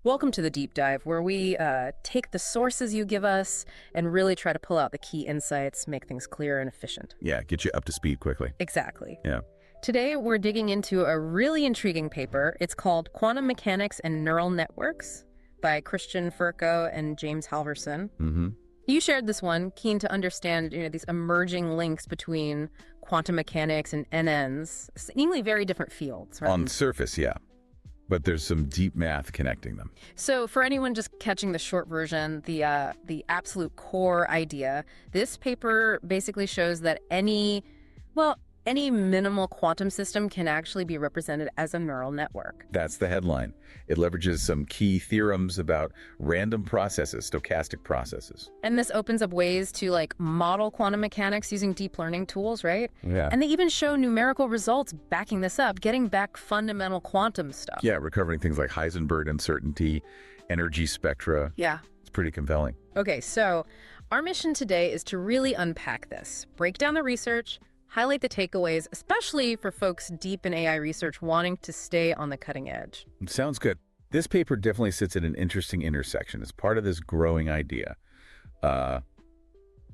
Welcome to the deep dive, where we take the sources you give us and really try to pull out the key insights, make things clear and efficient. Yeah, get you up to speed quickly. Exactly. Yeah. Today, we're digging into a really intriguing paper. It's called Quantum Mechanics and Neural Networks by Christian Furco and James Halvorson. Mm-hmm. You shared this one, keen to understand these emerging links between quantum mechanics and NNs, seemingly very different fields, right? On the surface, yeah. But there's some deep math connecting them. So for anyone just catching the short version, the absolute core idea, this paper basically shows that any minimal quantum system can actually be represented as a neural network. That's the headline. It leverages some key theorems about random processes, stochastic processes. And this opens up ways to model quantum mechanics using deep learning tools, right? Yeah. And they even show numerical results backing this up, getting back fundamental quantum stuff. Yeah, recovering things like Heisenberg Uncertainty, energy spectra. Yeah. It's pretty compelling. Okay, so our mission today is to really unpack this, break down the research, highlight the takeaways, especially for folks deep in AI research wanting to stay on the cutting edge. Sounds good. This paper definitely sits at an interesting intersection as part of this growing idea.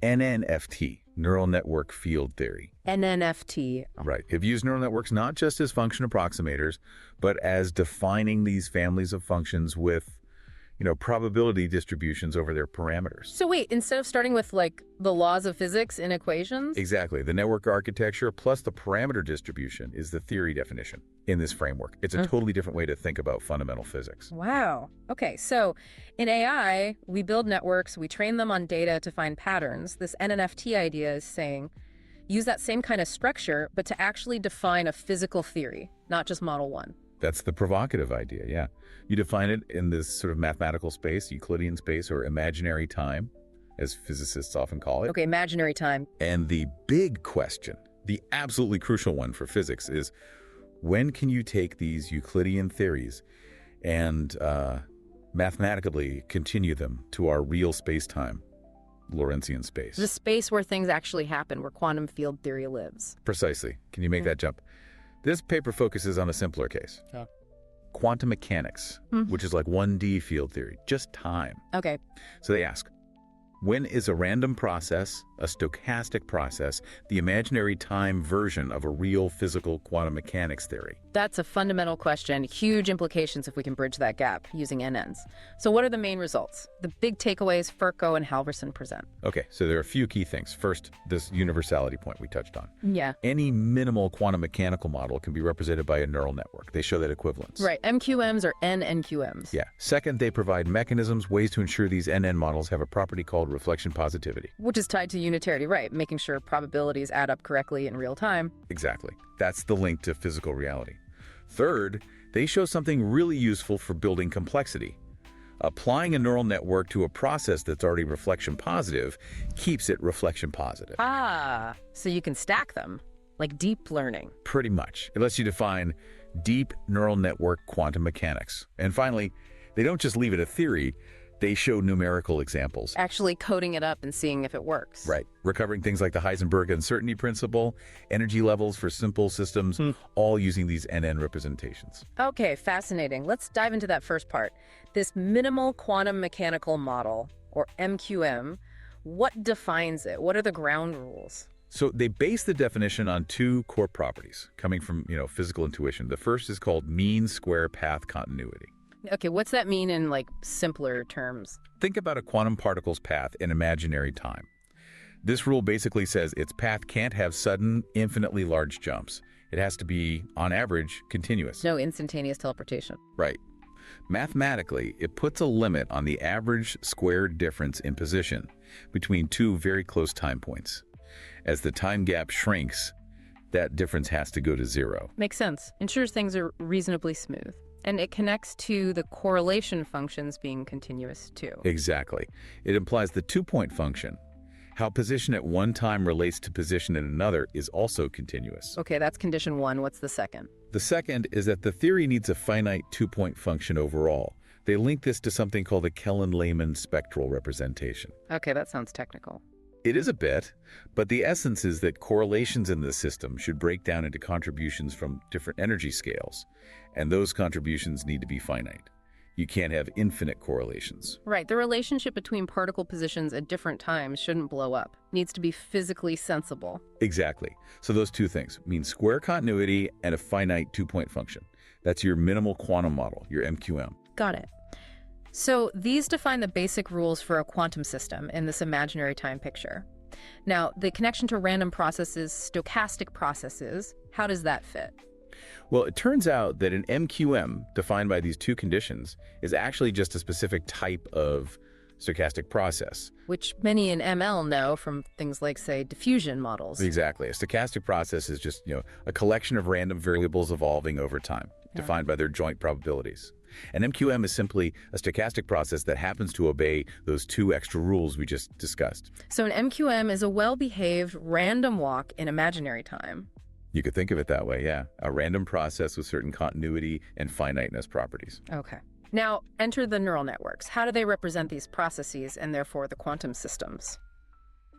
NNFT, Neural Network Field Theory. NNFT. Right. It views neural networks not just as function approximators, but as defining these families of functions with probability distributions over their parameters. So wait, instead of starting with the laws of physics in equations? Exactly. The network architecture plus the parameter distribution is the theory definition in this framework. It's a totally different way to think about fundamental physics. Wow. Okay, so in AI, we build networks, we train them on data to find patterns. This NNFT idea is saying, use that same kind of structure, but to actually define a physical theory, not just model one. That's the provocative idea, yeah. You define it in this sort of mathematical space, Euclidean space, or imaginary time, as physicists often call it. Okay, imaginary time. And the big question, the absolutely crucial one for physics, is when can you take these Euclidean theories and mathematically continue them to our real space-time, Lorentzian space? The space where things actually happen, where quantum field theory lives. Precisely. Can you make that jump? This paper focuses on a simpler case. Quantum mechanics, which is like 1D field theory, just time. Okay. So they ask, when is a random process, a stochastic process, the imaginary time version of a real physical quantum mechanics theory? That's a fundamental question. Huge implications if we can bridge that gap using NNs. So what are the main results? The big takeaways Furco and Halvorson present. Okay, so there are a few key things. First, this universality point we touched on. Yeah. Any minimal quantum mechanical model can be represented by a neural network. They show that equivalence. Right, MQMs or NNQMs. Yeah. Second, they provide mechanisms, ways to ensure these NN models have a property called reflection positivity. Which is tied to unitarity, right? Making sure probabilities add up correctly in real time. Exactly. That's the link to physical reality. Third, they show something really useful for building complexity. Applying a neural network to a process that's already reflection positive keeps it reflection positive. Ah, so you can stack them, like deep learning. Pretty much. It lets you define deep neural network quantum mechanics. And finally, they don't just leave it a theory, they show numerical examples. Actually coding it up and seeing if it works. Right. Recovering things like the Heisenberg Uncertainty principle, energy levels for simple systems, all using these NN representations. Okay, fascinating. Let's dive into that first part. This minimal quantum mechanical model, or MQM, what defines it? What are the ground rules? So they base the definition on two core properties coming from, physical intuition. The first is called mean square path continuity. Okay, what's that mean in simpler terms? Think about a quantum particle's path in imaginary time. This rule basically says its path can't have sudden, infinitely large jumps. It has to be, on average, continuous. No instantaneous teleportation. Right. Mathematically, it puts a limit on the average squared difference in position between two very close time points. As the time gap shrinks, that difference has to go to zero. Makes sense. Ensures things are reasonably smooth. And it connects to the correlation functions being continuous, too. Exactly. It implies the two-point function. How position at one time relates to position at another is also continuous. Okay, that's condition one. What's the second? The second is that the theory needs a finite two-point function overall. They link this to something called a Kellen-Lehman spectral representation. Okay, that sounds technical. It is a bit, but the essence is that correlations in the system should break down into contributions from different energy scales, and those contributions need to be finite. You can't have infinite correlations. Right. The relationship between particle positions at different times shouldn't blow up. Needs to be physically sensible. Exactly. So those two things mean square continuity and a finite two-point function. That's your minimal quantum model, your MQM. Got it. So these define the basic rules for a quantum system in this imaginary time picture. Now, the connection to random processes, stochastic processes, how does that fit? Well, it turns out that an MQM, defined by these two conditions, is actually just a specific type of stochastic process. Which many in ML know from things like, say, diffusion models. Exactly. A stochastic process is just, a collection of random variables evolving over time, defined by their joint probabilities. An MQM is simply a stochastic process that happens to obey those two extra rules we just discussed. So an MQM is a well-behaved random walk in imaginary time. You could think of it that way, yeah. A random process with certain continuity and finiteness properties. Okay. Now, enter the neural networks. How do they represent these processes and therefore the quantum systems?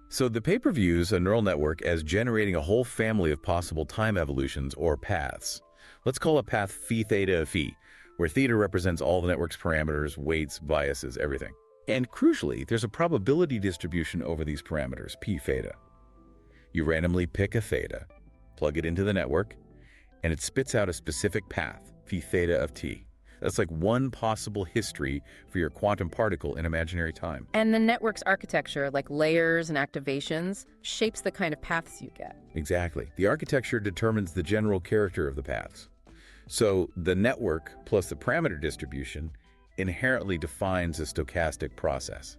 So the paper views a neural network as generating a whole family of possible time evolutions or paths. Let's call a path phi theta of phi, where theta represents all the network's parameters, weights, biases, everything. And crucially, there's a probability distribution over these parameters, p theta. You randomly pick a theta, plug it into the network, and it spits out a specific path, phi theta of t. That's like one possible history for your quantum particle in imaginary time. And the network's architecture, like layers and activations, shapes the kind of paths you get. Exactly. The architecture determines the general character of the paths. So the network plus the parameter distribution inherently defines a stochastic process.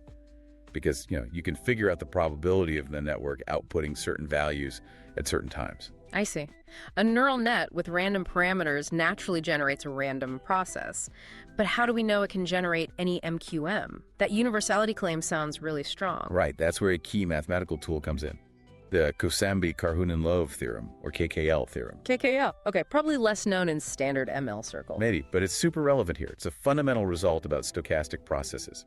Because, you can figure out the probability of the network outputting certain values at certain times. I see. A neural net with random parameters naturally generates a random process. But how do we know it can generate any MQM? That universality claim sounds really strong. Right, that's where a key mathematical tool comes in. The Kosambi-Karhunen-Loew theorem, or KKL theorem. KKL. Okay, probably less known in standard ML circles. Maybe, but it's super relevant here. It's a fundamental result about stochastic processes.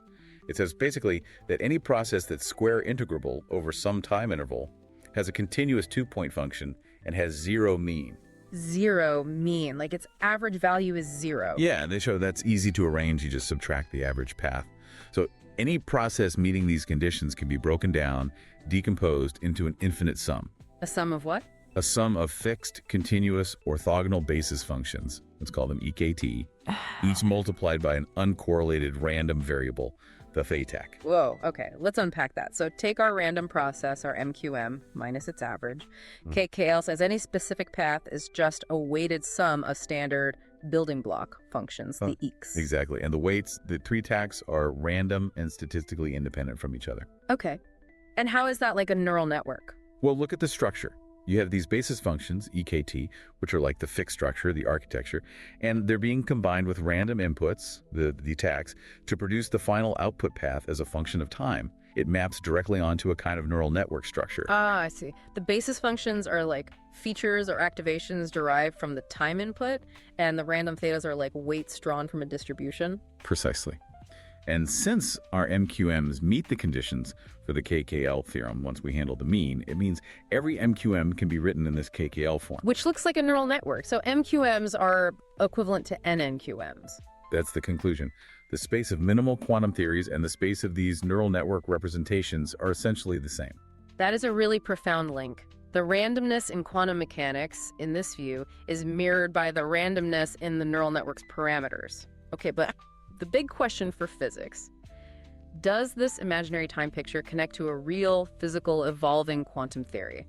It says basically that any process that's square integrable over some time interval has a continuous two-point function and has zero mean. Zero mean, like its average value is zero. Yeah, they show that's easy to arrange. You just subtract the average path. So any process meeting these conditions can be broken down, decomposed into an infinite sum. A sum of what? A sum of fixed, continuous, orthogonal basis functions, let's call them EKT, each multiplied by an uncorrelated random variable, the theta. Whoa, okay, let's unpack that. So take our random process, our MQM, minus its average. KKL says any specific path is just a weighted sum of standard building block functions, the EECs. Exactly, and the weights, the three tacks, are random and statistically independent from each other. Okay, and how is that like a neural network? Well, look at the structure. You have these basis functions, EKT, which are like the fixed structure, the architecture, and they're being combined with random inputs, the tacks, to produce the final output path as a function of time. It maps directly onto a kind of neural network structure. Ah, I see. The basis functions are like features or activations derived from the time input, and the random thetas are like weights drawn from a distribution. Precisely. And since our MQMs meet the conditions for the KKL theorem once we handle the mean, it means every MQM can be written in this KKL form. Which looks like a neural network. So MQMs are equivalent to NNQMs. That's the conclusion. The space of minimal quantum theories and the space of these neural network representations are essentially the same. That is a really profound link. The randomness in quantum mechanics, in this view, is mirrored by the randomness in the neural network's parameters. Okay, but the big question for physics, does this imaginary time picture connect to a real, physical, evolving quantum theory?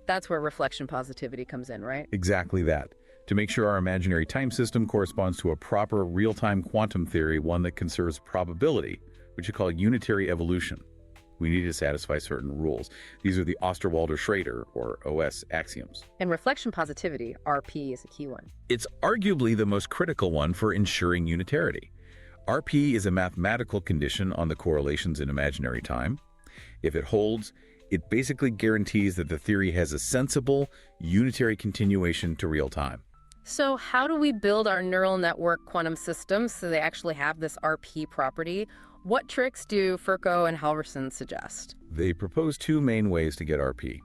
That's where reflection positivity comes in, right? Exactly that. To make sure our imaginary time system corresponds to a proper real-time quantum theory, one that conserves probability, which you call unitary evolution, we need to satisfy certain rules. These are the Osterwalder-Schrader, or OS, axioms. And reflection positivity, RP, is a key one. It's arguably the most critical one for ensuring unitarity. RP is a mathematical condition on the correlations in imaginary time. If it holds, it basically guarantees that the theory has a sensible, unitary continuation to real time. So how do we build our neural network quantum systems so they actually have this RP property? What tricks do Furco and Halvorsen suggest? They propose two main ways to get RP.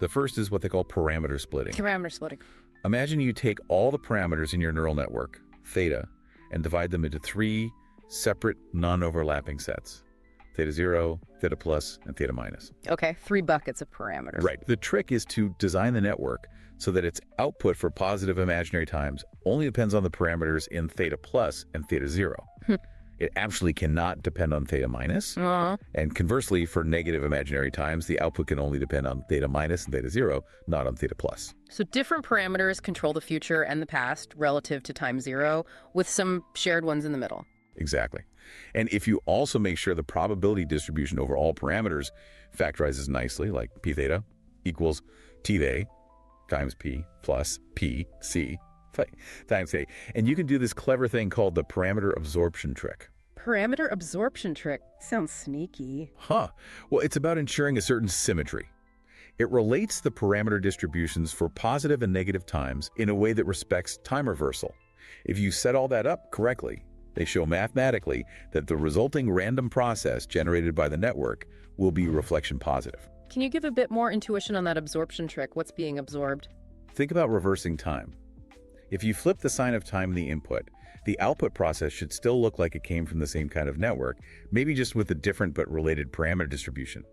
The first is what they call parameter splitting. Parameter splitting. Imagine you take all the parameters in your neural network, theta, and divide them into three separate non-overlapping sets. Theta 0, theta plus, and theta minus. Okay, 3 buckets of parameters. Right. The trick is to design the network so that its output for positive imaginary times only depends on the parameters in theta plus and theta 0. It absolutely cannot depend on theta minus. And conversely, for negative imaginary times, the output can only depend on theta minus and theta 0, not on theta plus. So different parameters control the future and the past relative to time 0, with some shared ones in the middle. Exactly. And if you also make sure the probability distribution over all parameters factorizes nicely, like p theta equals t day times p plus p c times a. And you can do this clever thing called the parameter absorption trick. Parameter absorption trick sounds sneaky. Well, it's about ensuring a certain symmetry. It relates the parameter distributions for positive and negative times in a way that respects time reversal. If you set all that up correctly, they show mathematically that the resulting random process generated by the network will be reflection positive. Can you give a bit more intuition on that absorption trick? What's being absorbed? Think about reversing time. If you flip the sign of time in the input, the output process should still look like it came from the same kind of network, maybe just with a different but related parameter distribution.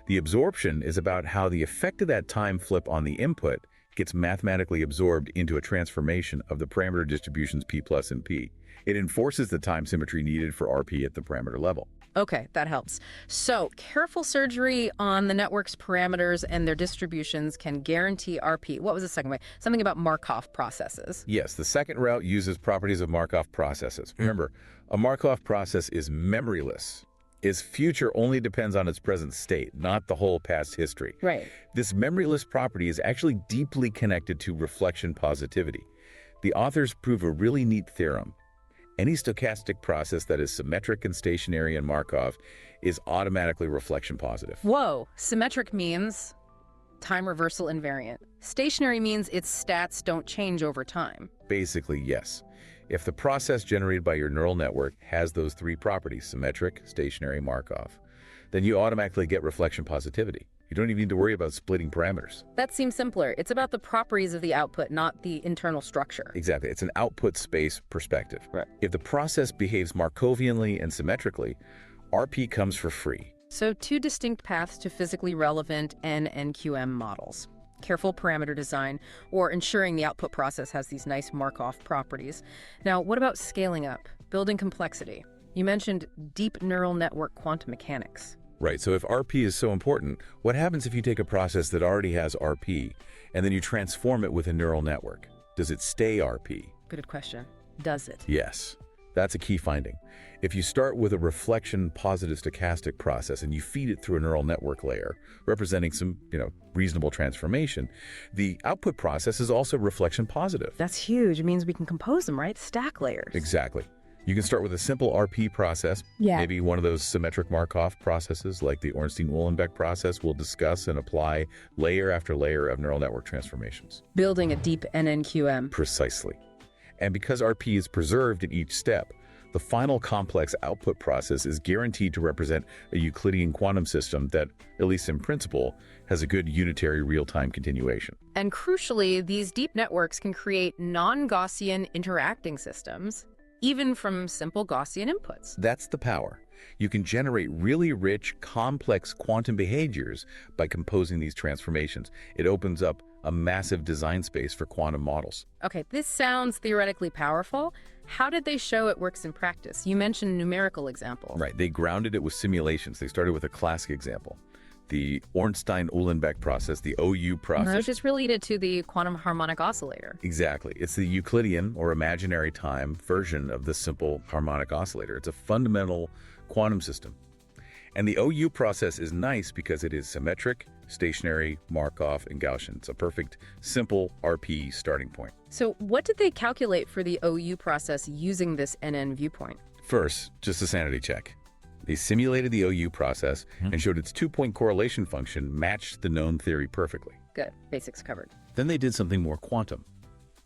The absorption is about how the effect of that time flip on the input gets mathematically absorbed into a transformation of the parameter distributions p plus and p. It enforces the time symmetry needed for RP at the parameter level. Okay, that helps. So, careful surgery on the network's parameters and their distributions can guarantee RP. What was the second way? Something about Markov processes. Yes, the second route uses properties of Markov processes. Remember, a Markov process is memoryless. Its future only depends on its present state, not the whole past history. Right. This memoryless property is actually deeply connected to reflection positivity. The authors prove a really neat theorem. Any stochastic process that is symmetric and stationary in Markov is automatically reflection positive. Whoa, symmetric means time reversal invariant. Stationary means its stats don't change over time. Basically, yes. If the process generated by your neural network has those 3 properties, symmetric, stationary, Markov, then you automatically get reflection positivity. You don't even need to worry about splitting parameters. That seems simpler. It's about the properties of the output, not the internal structure. Exactly. It's an output space perspective. Right. If the process behaves Markovianly and symmetrically, RP comes for free. So 2 distinct paths to physically relevant NNQM models. Careful parameter design, or ensuring the output process has these nice Markov properties. Now, what about scaling up, building complexity? You mentioned deep neural network quantum mechanics. Right, so if RP is so important, what happens if you take a process that already has RP and then you transform it with a neural network? Does it stay RP? Good question. Does it? Yes, that's a key finding. If you start with a reflection positive stochastic process and you feed it through a neural network layer, representing some, reasonable transformation, the output process is also reflection positive. That's huge. It means we can compose them, right? Stack layers. Exactly. You can start with a simple RP process, maybe one of those symmetric Markov processes like the Ornstein-Uhlenbeck process will discuss and apply layer after layer of neural network transformations. Building a deep NNQM. Precisely. And because RP is preserved at each step, the final complex output process is guaranteed to represent a Euclidean quantum system that, at least in principle, has a good unitary real-time continuation. And crucially, these deep networks can create non-Gaussian interacting systems, even from simple Gaussian inputs. That's the power. You can generate really rich, complex quantum behaviors by composing these transformations. It opens up a massive design space for quantum models. Okay, this sounds theoretically powerful. How did they show it works in practice? You mentioned numerical examples. Right, they grounded it with simulations. They started with a classic example, the Ornstein-Uhlenbeck process, the OU process. Which is related to the quantum harmonic oscillator. Exactly. It's the Euclidean, or imaginary time, version of the simple harmonic oscillator. It's a fundamental quantum system. And the OU process is nice because it is symmetric, stationary, Markov, and Gaussian. It's a perfect, simple RP starting point. So what did they calculate for the OU process using this NN viewpoint? First, just a sanity check. They simulated the OU process and showed its 2-point correlation function matched the known theory perfectly. Good. Basics covered. Then they did something more quantum.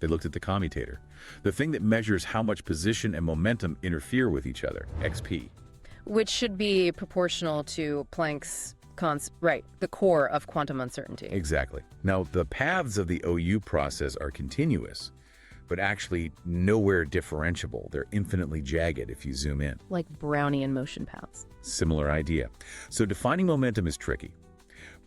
They looked at the commutator, the thing that measures how much position and momentum interfere with each other, XP. Which should be proportional to Planck's the core of quantum uncertainty. Exactly. Now, the paths of the OU process are continuous, but actually nowhere differentiable. They're infinitely jagged if you zoom in. Like Brownian motion paths. Similar idea. So defining momentum is tricky,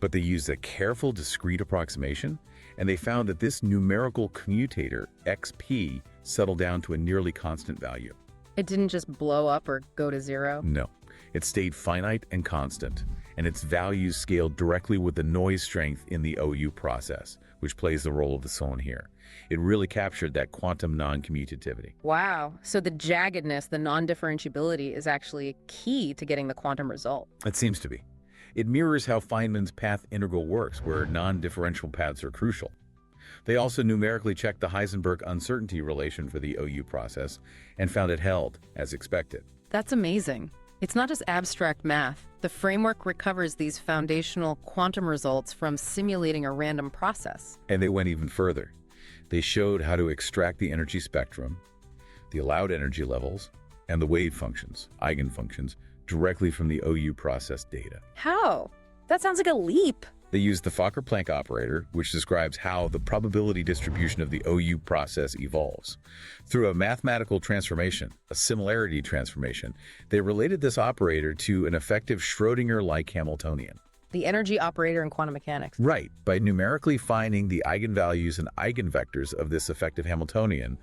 but they used a careful, discrete approximation, and they found that this numerical commutator, xp, settled down to a nearly constant value. It didn't just blow up or go to zero? No, it stayed finite and constant, and its values scaled directly with the noise strength in the OU process, which plays the role of the zone here. It really captured that quantum non-commutativity. Wow. So the jaggedness, the non-differentiability, is actually key to getting the quantum result. It seems to be. It mirrors how Feynman's path integral works, where non-differential paths are crucial. They also numerically checked the Heisenberg uncertainty relation for the OU process and found it held, as expected. That's amazing. It's not just abstract math. The framework recovers these foundational quantum results from simulating a random process. And they went even further. They showed how to extract the energy spectrum, the allowed energy levels, and the wave functions, eigenfunctions, directly from the OU process data. How? That sounds like a leap. They used the Fokker-Planck operator, which describes how the probability distribution of the OU process evolves. Through a mathematical transformation, a similarity transformation, they related this operator to an effective Schrödinger-like Hamiltonian. The energy operator in quantum mechanics. Right, by numerically finding the eigenvalues and eigenvectors of this effective Hamiltonian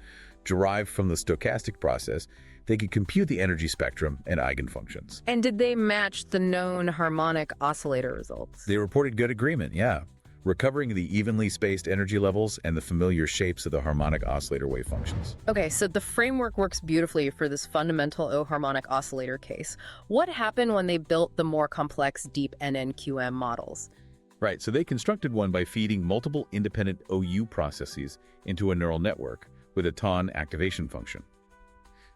derived from the stochastic process, they could compute the energy spectrum and eigenfunctions. And did they match the known harmonic oscillator results? They reported good agreement, yeah, recovering the evenly spaced energy levels and the familiar shapes of the harmonic oscillator wave functions. Okay, so the framework works beautifully for this fundamental O-harmonic oscillator case. What happened when they built the more complex deep NNQM models? Right, so they constructed one by feeding multiple independent OU processes into a neural network with a TON activation function.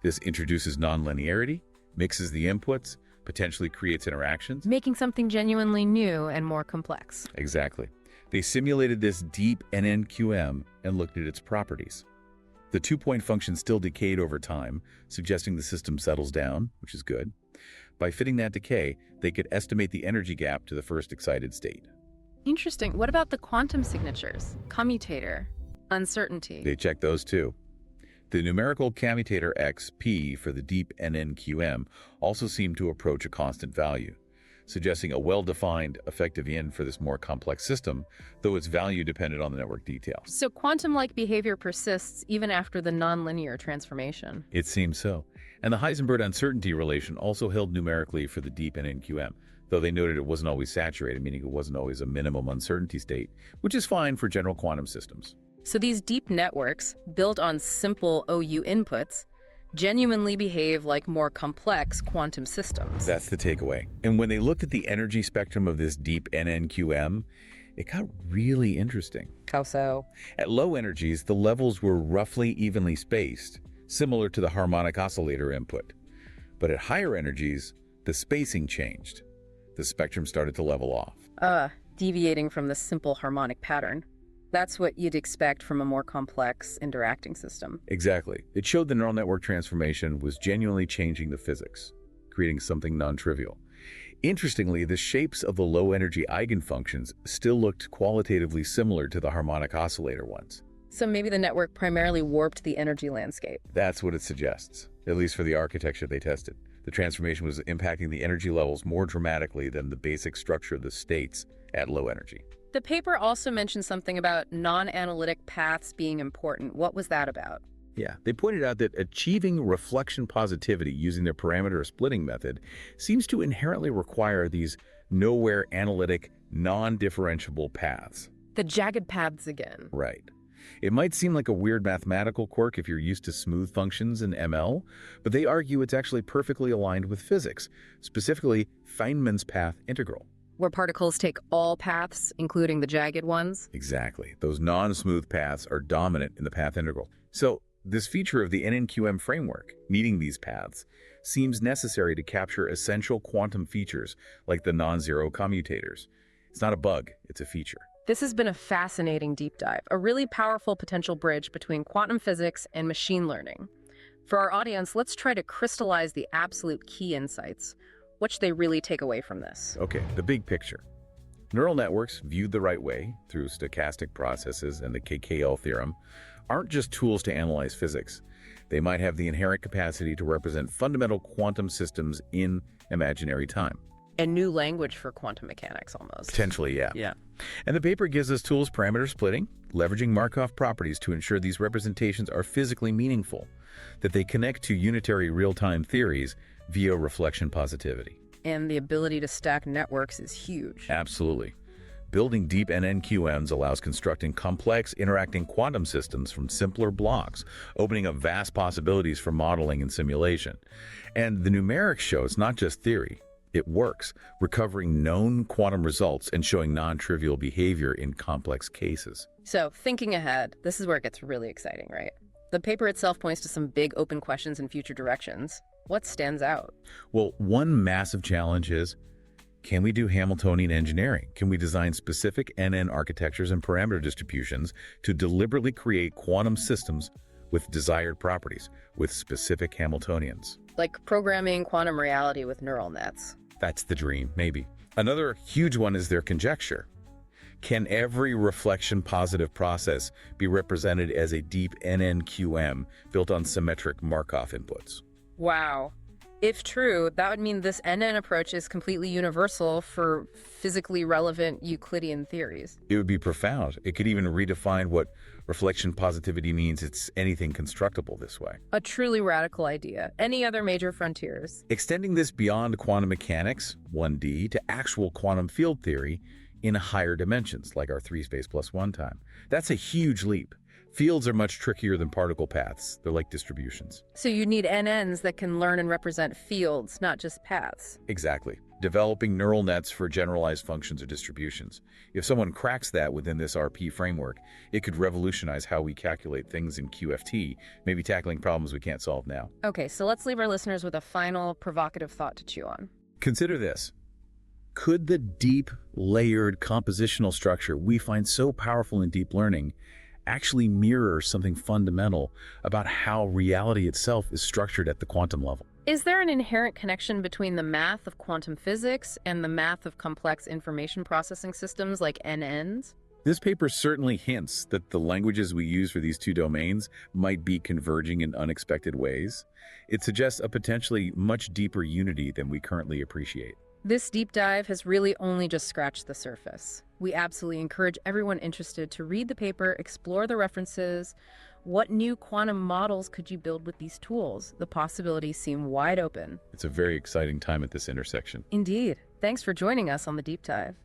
This introduces nonlinearity, mixes the inputs, potentially creates interactions. Making something genuinely new and more complex. Exactly. They simulated this deep NNQM and looked at its properties. The two-point function still decayed over time, suggesting the system settles down, which is good. By fitting that decay, they could estimate the energy gap to the first excited state. Interesting. What about the quantum signatures? Commutator, uncertainty. They checked those too. The numerical commutator xp for the deep NNQM also seemed to approach a constant value, suggesting a well-defined effective in for this more complex system, though its value depended on the network details. So quantum-like behavior persists even after the nonlinear transformation. It seems so. And the Heisenberg uncertainty relation also held numerically for the deep NNQM, though they noted it wasn't always saturated, meaning it wasn't always a minimum uncertainty state, which is fine for general quantum systems. So these deep networks, built on simple OU inputs, genuinely behave like more complex quantum systems. That's the takeaway. And when they looked at the energy spectrum of this deep NNQM, it got really interesting. How so? At low energies, the levels were roughly evenly spaced, similar to the harmonic oscillator input. But at higher energies, the spacing changed. The spectrum started to level off. Deviating from the simple harmonic pattern. That's what you'd expect from a more complex interacting system. Exactly. It showed the neural network transformation was genuinely changing the physics, creating something non-trivial. Interestingly, the shapes of the low-energy eigenfunctions still looked qualitatively similar to the harmonic oscillator ones. So maybe the network primarily warped the energy landscape. That's what it suggests, at least for the architecture they tested. The transformation was impacting the energy levels more dramatically than the basic structure of the states at low energy. The paper also mentioned something about non-analytic paths being important. What was that about? Yeah, they pointed out that achieving reflection positivity using their parameter splitting method seems to inherently require these nowhere analytic, non-differentiable paths. The jagged paths again. Right. It might seem like a weird mathematical quirk if you're used to smooth functions in ML, but they argue it's actually perfectly aligned with physics, specifically Feynman's path integral. Where particles take all paths, including the jagged ones? Exactly. Those non-smooth paths are dominant in the path integral. So this feature of the NNQM framework, needing these paths, seems necessary to capture essential quantum features like the non-zero commutators. It's not a bug, it's a feature. This has been a fascinating deep dive, a really powerful potential bridge between quantum physics and machine learning. For our audience, let's try to crystallize the absolute key insights. What should they really take away from this? Okay, the big picture. Neural networks, viewed the right way, through stochastic processes and the KKL theorem, aren't just tools to analyze physics. They might have the inherent capacity to represent fundamental quantum systems in imaginary time. A new language for quantum mechanics, almost. Potentially, yeah. Yeah. And the paper gives us tools parameter splitting, leveraging Markov properties to ensure these representations are physically meaningful, that they connect to unitary real-time theories via reflection positivity. And the ability to stack networks is huge. Absolutely. Building deep NNQMs allows constructing complex, interacting quantum systems from simpler blocks, opening up vast possibilities for modeling and simulation. And the numerics show it's not just theory. It works, recovering known quantum results and showing non-trivial behavior in complex cases. So, thinking ahead, this is where it gets really exciting, right? The paper itself points to some big open questions in future directions. What stands out? Well, one massive challenge is, can we do Hamiltonian engineering? Can we design specific NN architectures and parameter distributions to deliberately create quantum systems with desired properties, with specific Hamiltonians? Like programming quantum reality with neural nets. That's the dream, maybe. Another huge one is their conjecture. Can every reflection positive process be represented as a deep NNQM built on symmetric Markov inputs? Wow. If true, that would mean this NN approach is completely universal for physically relevant Euclidean theories. It would be profound. It could even redefine what reflection positivity means. It's anything constructible this way. A truly radical idea. Any other major frontiers? Extending this beyond quantum mechanics, 1D, to actual quantum field theory in higher dimensions, like our 3-space plus 1 time. That's a huge leap. Fields are much trickier than particle paths. They're like distributions. So you need NNs that can learn and represent fields, not just paths. Exactly. Developing neural nets for generalized functions or distributions. If someone cracks that within this RP framework, it could revolutionize how we calculate things in QFT, maybe tackling problems we can't solve now. Okay, so let's leave our listeners with a final provocative thought to chew on. Consider this. Could the deep, layered compositional structure we find so powerful in deep learning actually mirror something fundamental about how reality itself is structured at the quantum level? Is there an inherent connection between the math of quantum physics and the math of complex information processing systems like NNs? This paper certainly hints that the languages we use for these two domains might be converging in unexpected ways. It suggests a potentially much deeper unity than we currently appreciate. This deep dive has really only just scratched the surface. We absolutely encourage everyone interested to read the paper, explore the references. What new quantum models could you build with these tools? The possibilities seem wide open. It's a very exciting time at this intersection. Indeed. Thanks for joining us on the Deep Dive.